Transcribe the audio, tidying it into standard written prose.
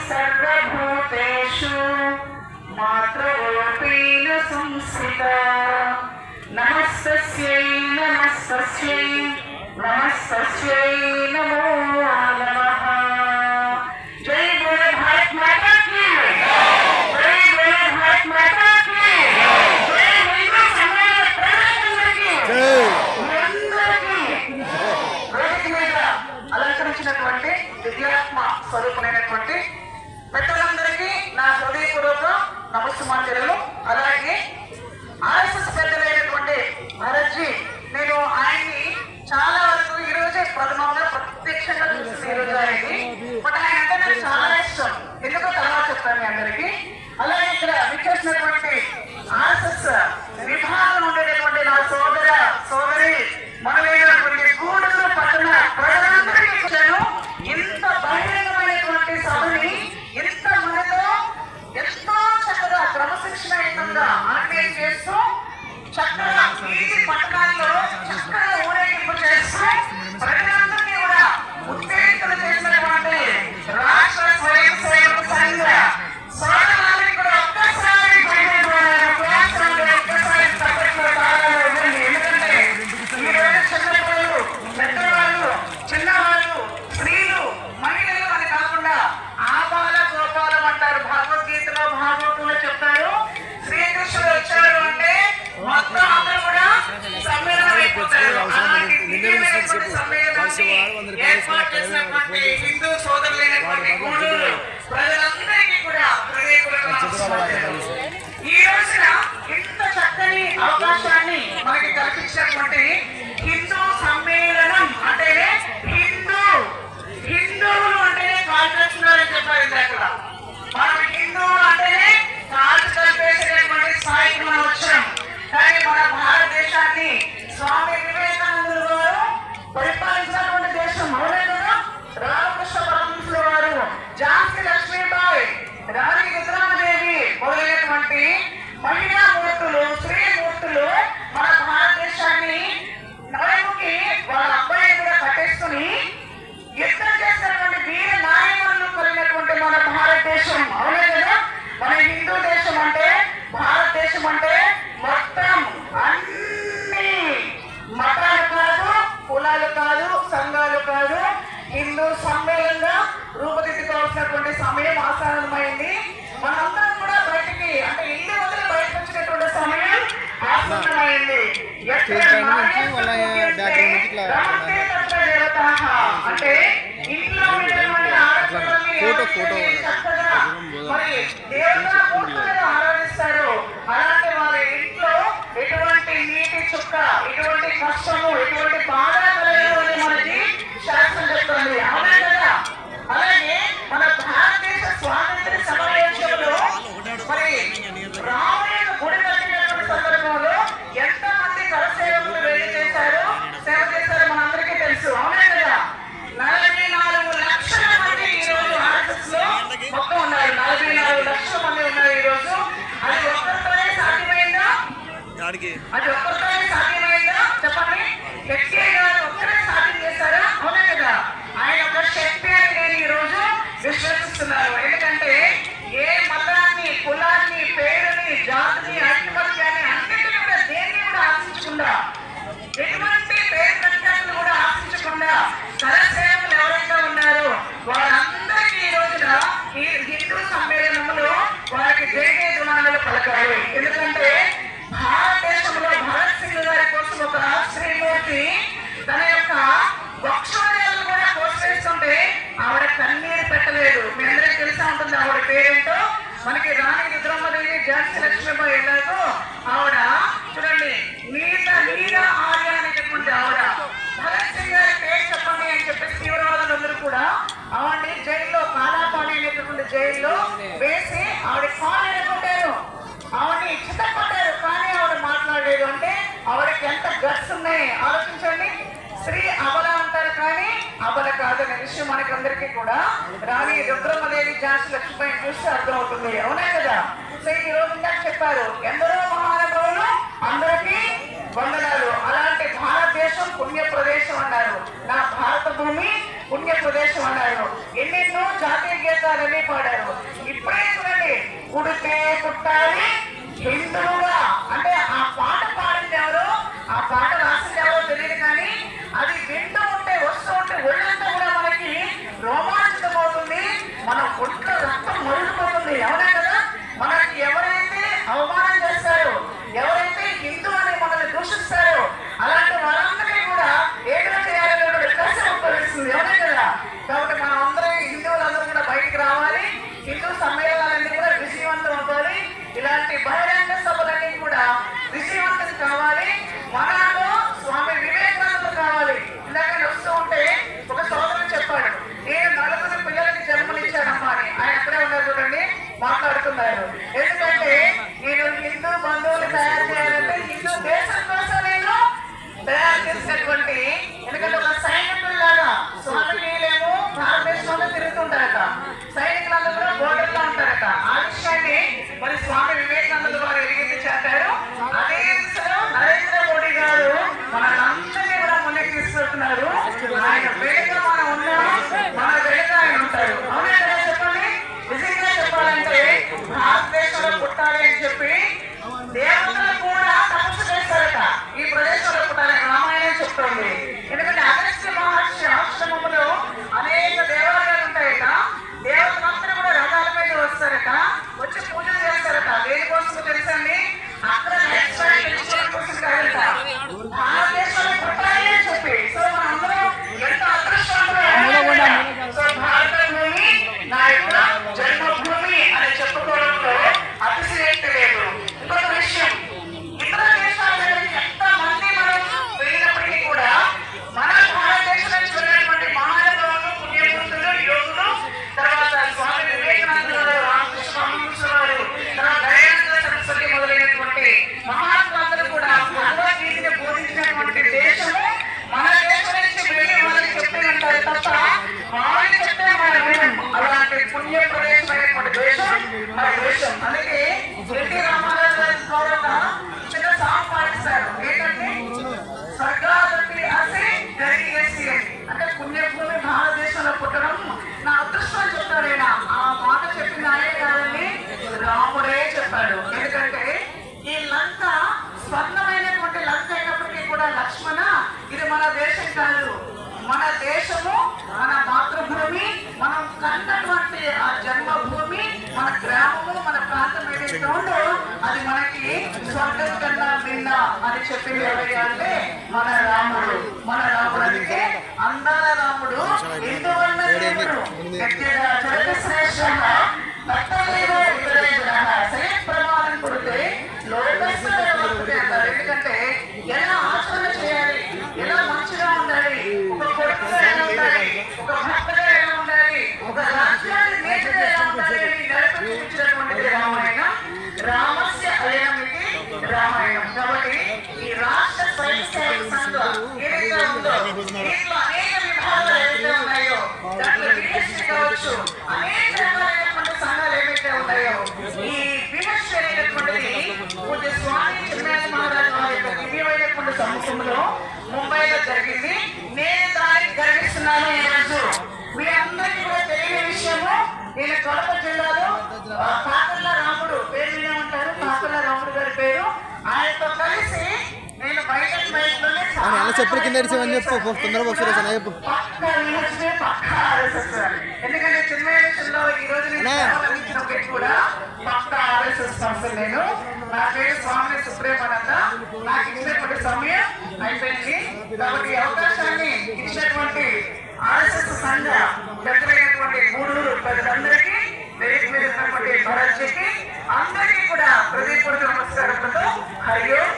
सर्वभूतेषु मातृरूपेण संस्थिता। नमस्तस्यै नमस्तस्यै नमस्तस्यै नमो नमः। जय बोले भारत माता की, जय बोले भारत माता की, जय हिंदू समाज प्रजातंत्र की, అందరికీ వేదిక మీద అలంకరించినటువంటి దివ్యాత్మ స్వరూపులైనటువంటి పెద్దలందరికీ నా హృదయపూర్వక నమస్సుమాంజలు. అలాగే ఆర్ఎస్ఎస్ పెద్దలైనటువంటి భరత్జీ, నేను ఆయన్ని చాలా వరకు ఈ రోజే ప్రథమంగా ప్రత్యక్షంగా చూసింది ఈ రోజు ఆయన్ని. బట్ ఆయన అంటే నాకు చాలా ఇష్టం, ఎందుకో తర్వాత చెప్తాను మీ అందరికీ. అలాగే ఇక్కడ విచ్చేసినటువంటి ఆర్ఎస్ఎస్ విభాగం ఉండేటటువంటి నా సోదర సోదరి మనమైనటువంటి గూడూరు పట్టణ ప్రజలందరికీ ఇచ్చాను. ఇంత బహిరంగమైనటువంటి సభని ఇంత మందితో ఎంతో చక్కగా క్రమశిక్షణయుతంగా ఆర్గనైజ్ చేస్తూ చక్కగా వీధి పట్టణాల్లో చక్కగా ఊరేగింపు చేస్తూ ప్రజలందరినీ కూడా ఉత్తేజితులు చేసినటువంటి రాష్ట్ర స్వయం సేవక సంఘ సోదరులందరికీ కూడా ఒక్కసారి ఒక్కసారి తప్పట్లో కాలాలు ఇవ్వండి. ఎందుకంటే ఈ రోజు చిన్నపిల్లలు, పెద్దవాళ్ళు, చిన్నవాళ్ళు, స్త్రీలు, మహిళలు అని కాకుండా ఆబాల గోపాలం అంటారు. భగవద్గీతలో భాగవతంలో చెప్తారు, శ్రీకృష్ణుడు వచ్చాడు అంటే మొత్తం అందరూ కూడా సమ్మేళనం అయిపోతారు. అలాంటి దివ్యమైనటువంటి సమ్మేళనాన్ని ఏర్పాటు చేసినటువంటి హిందూ సోదరులైనటువంటి గూడూరు ప్రజలందరికీ కూడా హృదయపూర్వక నమస్కారాలు. ఈ రోజున ఇంత చక్కని అవకాశాన్ని మనకి కల్పించినటువంటి హిందూ సమ్మేళనం అంటేనే హిందువులు అంటేనే కాలు చేస్తున్నారని చెప్పారు ఇందాక. మనం హిందువులు అంటేనే కాలు కలిపేసేటువంటి స్థాయికి మనం వచ్చాం. కానీ మన భారతదేశాన్ని స్వామి వివేకానందులు గారు పరిపాలించినటువంటి దేశం, అవునే కదా. రామకృష్ణ పరమహంసుల వారు, ఝాన్సీ లక్ష్మీబాయి, రాణి రుద్రమదేవి మొదలైనటువంటి మహిళా మూర్తులు, స్త్రీ మూర్తులు మన భారతదేశాన్ని నడుముకి వాళ్ళ అబ్బాయి కూడా కట్టేసుకుని యుద్ధం చేసినటువంటి వీర నాయకులు కలిగినటువంటి మన భారతదేశం, అవునే కదా. మన హిందూ దేశం అంటే, భారతదేశం అంటే మొత్తం అన్ని మతాలు కాదు, కులాలు కాదు, సంఘాలు కాదు, హిందూ సమ్మేళనంగా రూపుదిద్దుకోవాల్సినటువంటి సమయం ఆసన్నమైంది. మనందరం కూడా బయటికి అంటే ఇల్లు వదిలి బయటకు వచ్చినటువంటి సమయం ఆసన్నమైంది. అంటే ఇంట్లో చక్కగా మరి దేవతా మూర్తులను ఆరాధిస్తారు. అలాంటి వారి ఇంట్లో ఎటువంటి నీటి చుక్క, ఎటువంటి కష్టము, ఎటువంటి బాధ కలగదు అని మనకి శాస్త్రం చెప్తుంది, అవునా కదా. అలాగే మన భారతదేశ స్వాతంత్ర సమావేశంలో మరి రాముడు గుడి కట్టినటువంటి సందర్భంలో ఎంతమంది కరసేవకులు వెళ్ళి చేశారు, సేవ చేశారో మనందరికీ తెలుసు, అవునా కదా. 44 లక్షల మంది ఈ రోజు ఆర్ఎస్ఎస్ లో మొత్తం ఉన్నారు. 44 లక్షల మంది ఉన్నారు ఈ రోజు. అది ఒక్కరితోనే సాధ్యమైందా? అది ఒక్కరితోనే సాధ్యమైందా చెప్పండి. ఎన్టీఆర్ గారు ఒక్కరే సాధ్యం చేశారా? అవునా కదా. ఆయన ఒక శక్తి అని నేను ఈ రోజు విశ్వసిస్తున్నారు. ఎందుకంటే ఏ మతాన్ని, కులాన్ని, పేరుని, జాతిని, ఐకమత్యాన్ని అన్నింటినీ కూడా దేన్ని కూడా ఆశించకుండా, ఎటువంటి పేరు ప్రఖ్యాతులు కూడా ఆశించకుండా కరసేవకులు ఎవరైతే ఉన్నారో వారందరికీ ఈ రోజున ఈ హిందూ సమ్మేళనంలో వారికి జయ దునాలు పలకాలి. ఎందుకంటే భారతదేశంలో భరత్ సింగ్ గారి కోసం ఒక శ్రీమూర్తి తన యొక్క వక్షోజాలను కూడా కోసేస్తుంటే ఆవిడ కన్నీరు పెట్టలేదు. మీ అందరికీ తెలిసే ఉంటుంది ఆవిడ పేరేంటో. మనకి రాణి రుద్రమదేవి, ఝాన్సీ లక్ష్మీబాయి ఎలాగో ఆవిడ చూడండి, నీల ఆర్య అనేటటువంటి ఆవిడ. భరత్ సింగ్ గారి పేరు చెప్పండి అని చెప్పేసి తీవ్రవాదులందరూ కూడా ఆవిడని జైల్లో, కాలాపాణి అనేటటువంటి జైల్లో వేసి ఆవిడ కాలు ఎదుర్కొంటారు, ఆవిడని చిత్తపడ్డారు. కానీ ఆవిడ మాట్లాడలేదు. అంటే ఆవిడకి ఎంత గట్స్ ఉన్నాయి ఆలోచించండి. స్త్రీ అబల అంటారు కానీ అబల కాదనే విషయం మనకందరికీ కూడా రాణి రుద్రమదేవి, ఝాన్సీ లక్ష్మీబాయిని చూస్తే అర్థమవుతుంది, అవునా కదా. సో ఈ రోజు ఇందాక చెప్పారు, ఎందరో మహానుభావులు అందరికీ వందనాలు. అలాంటి భారతదేశం పుణ్య ప్రదేశం అన్నారు. నా భారత భూమి పుణ్య ప్రదేశం అన్నారు. ఎన్నెన్నో జాతీయ గీతాలన్నీ పాడారు. ఇప్పుడే చూడండి, పుడితే పుట్టాలి హిందువుగా అంటే ఆ పాట పాడింది ఎవరు, ఆ పాట రాసింది ఎవరో తెలియదు, కానీ అది వింటూ ఉంటే వస్తూ ఉంటే ఒళ్ళంతా కూడా మనకి రోమాంచితమవుతుంది, మన ఒంట్లో రక్తం మరుగుపోతుంది. ఎవరే కదా, మనకి ఎవరైతే అవమానం చేస్తారో, ఎవరైతే హిందూ అని మనల్ని దూషిస్తారో అలాంటి వాళ్ళందరినీ కూడా ఏదో చేయాలనే కష్టం ఉద్భవిస్తుంది. ఎవరే కదా. కాబట్టి మనం అందరం హిందువులందరూ కూడా బయటికి రావాలి, హిందూ సమ్మేళనాలన్నీ కూడా విజయవంతం అవ్వాలి, ఇలాంటి బహిరంగ సభలన్నీ కూడా విజయవంతం కావాలి. మనలో స్వామి వివేకానంద కావాలి. ఇందాక వస్తూ ఉంటే ఒక సోదరుడు చెప్పాడు, నేను 4 పిల్లలకి జన్మనిచ్చానమ్మా అని. ఆయన అక్కడే ఉన్నారు చూడండి, మాట్లాడుతున్నారు. ఎందుకంటే నేను హిందూ బంధువులు తయారు చేయాలంటే హిందూ దేశం కోసం నేను తయారు చేసినటువంటి, ఎందుకంటే ఒక సైనికుల్లాగా స్వామి నీళ్ళేమో భారతదేశంలో తిరుగుతుంటారట, సైనికులందరూ కూడా బోర్డర్ లో ఉంటారట. ఆ విషయాన్ని మరి స్వామి వివేకానంద వారు ఎరిగించి చేశారు. అదే దిశలో నరేంద్ర మోడీ గారు మనందరినీ కూడా ముందుకు తీసుకెళ్తున్నారు. ఆయన వెనుక మనం ఉన్నాము, మన వెనుక ఆయన ఉంటారు. అవునా కదా చెప్పండి. నిజంగా చెప్పాలంటే భారతదేశంలో పుట్టాలి అని చెప్పి దేవతలు కూడా తపస్సు చేస్తారట, ఈ ప్రదేశంలో పుట్టాలని రామాయణం చెప్తుంది. ఎందుకంటే అగస్త్య మహర్షి ఆశ్రమంలో అనేక దేవాలయాలు ఉంటాయట. దేవతలందరూ కూడా రథాల మీద వస్తారట, వచ్చి పూజలు చేస్తారట. దేనికోసం తెలుసండి, అక్కడ కోసం కాదట, భారతదేశంలో పుట్టాలి అని చెప్పి. సో మనందరం ఎంతో అదృష్టవంతులు. సో భారత భూమి నా యొక్క జన్మభూమి అని చెప్పుకోవడంలో అతిశయోక్తి లేదు. ఇంకొక విషయం, ఇతర దేశాల ఎంతమంది మనం వెళ్ళినప్పటికీ కూడా మన భారతదేశం నుంచి వెళ్ళినటువంటి మహానుభావులు, పుణ్యమూర్తులు, యోగులు, తర్వాత స్వామి వివేకానంద, రామకృష్ణ వారు, తర్వాత దయానంద సరస్వతి మొదలైనటువంటి మహాత్ములందరూ కూడా భగవద్గీతని బోధించినటువంటి దేశము మన దేశం నుంచి వెళ్ళి వాళ్ళకి చెప్తూ ఉంటారు తప్ప వాళ్ళు చెప్తే మనం వినం. అలాంటి పుణ్య ప్రదేశమైనటువంటి దేశం మన దేశం. అందుకే ఎన్టీ రామారావు గారి గౌరవ చిన్న సాంగ్ పాటిస్తారు. ఏంటంటే స్వర్గాదపి అసి జరిగేసి, అంటే పుణ్యభూమి భారతదేశంలో పుట్టడం నా అదృష్టం అని చెప్తారు. ఆయన ఆ మాట చెప్పిన ఆయనే కాదని రాముడే చెప్పాడు. ఎందుకంటే ఈ లంక స్వర్ణమైనటువంటి లంక అయినప్పటికీ కూడా లక్ష్మణ, ఇది మన దేశం కాదు, మన దేశము, మన మాతృభూమి, మనం కన్నటువంటి ఆ జన్మభూమి, మన గ్రామము, మన ప్రాంతం ఏదైతే ఉందో అది మనకి స్వర్గం కన్నా భిన్న అని చెప్పింది ఎవరయ్యా అంటే మన రాముడు. మన రాముడు అందుకే అందాల రాముడు, ఎందువల్ల దేవుడు జగశ్రేష్ఠ ప్రమాణం కొడితే అంటారు. ఎందుకంటే ఎలా ఆచరణ చేయాలి, ఎలా మంచిగా ఉండాలి, ఒక కొడుకుగా ఎలా ఉండాలి, ఒక భక్తగా ఎలా ఉండాలి, ఒక రాజ్యాన్ని నేతగా ఎలా ఉండాలి అని నడిపించినటువంటిది రామాయణం. రామస్య అయనమితి రామాయణం. కాబట్టి ఈ రాష్ట్ర స్వయం సేవక సంఘం ఏదైతే ఉందో దీంట్లో అనేక విభాగాలు ఏవైతే ఉన్నాయో, దాంట్లో విమర్శ కావచ్చు, అనేక రకాలైనటువంటి సంఘాలు ఏవైతే ఉన్నాయో, ఈ విమర్శ అనేటటువంటిది పూజ్య స్వామి చిన్మయానంద మహారాజ్ వారి యొక్క దివ్యమైనటువంటి సముఖంలో ముంబైలో జరిగింది. నేను దానికి గర్విస్తున్నాను. ఈరోజు మీ అందరికీ కూడా తెలియని విషయము, నేను కడప జిల్లాలో కాకర్ల రాముడు పేరు వినే ఉంటారు, కాకర్ల రాముడు గారి పేరు. ఆయనతో కలిసి నేను బయటలోనే చెప్పు కింద చెప్పు. ఎందుకంటే చిన్మయంలో ఈ రోజు నేను కూడా పక్క ఆర్ఎస్ఎస్ పర్సన్. నేను నా పేరు స్వామి సుప్రీమానంద. నాకు ఇచ్చినటువంటి సమయం అయిపోయింది. కాబట్టి ఈ అవకాశాన్ని ఇచ్చినటువంటి ఆర్ఎస్ఎస్ సంఘ పెద్దలైనటువంటి గూడూరు ప్రజలందరికీ, వేదిక మీద ఉన్నటువంటి భరత్జీకి అందరికీ కూడా హృదయపూర్వక నమస్కారాలతో హరి ఓం.